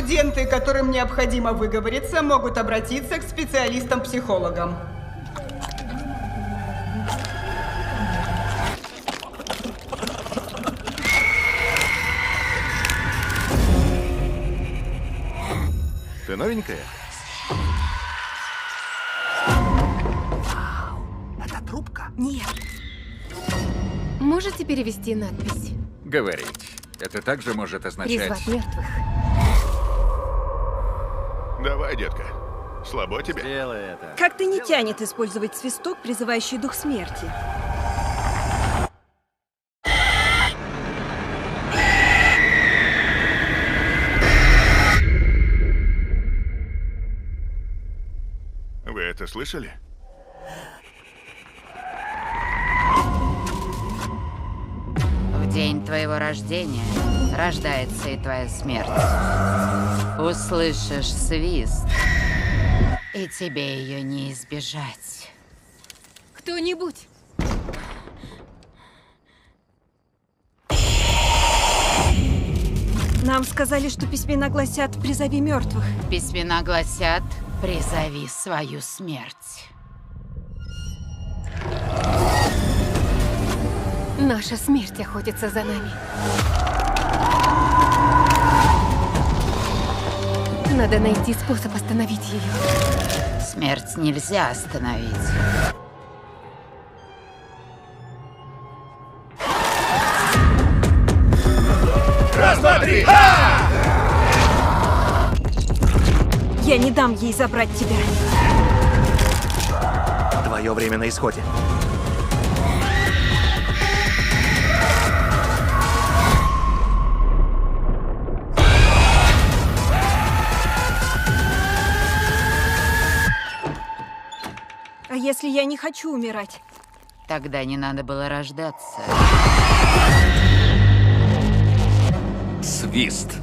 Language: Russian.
Студенты, которым необходимо выговориться, могут обратиться к специалистам-психологам. Ты новенькая? Это трубка? Нет. Можете перевести надпись? Говорить. Это также может означать... Призвать мертвых. Давай, детка. Слабо тебе? Делай это. Как-то не тянет использовать свисток, призывающий дух смерти. Вы это слышали? В день твоего рождения рождается и твоя смерть. Услышишь свист, и тебе ее не избежать. Кто-нибудь! Нам сказали, что письмена гласят «призови мертвых». Письмена гласят: призови свою смерть. Наша смерть охотится за нами. Надо найти способ остановить ее. Смерть нельзя остановить. Раз, два, три! Я не дам ей забрать тебя. Твое время на исходе. А если я не хочу умирать? Тогда не надо было рождаться. Свист.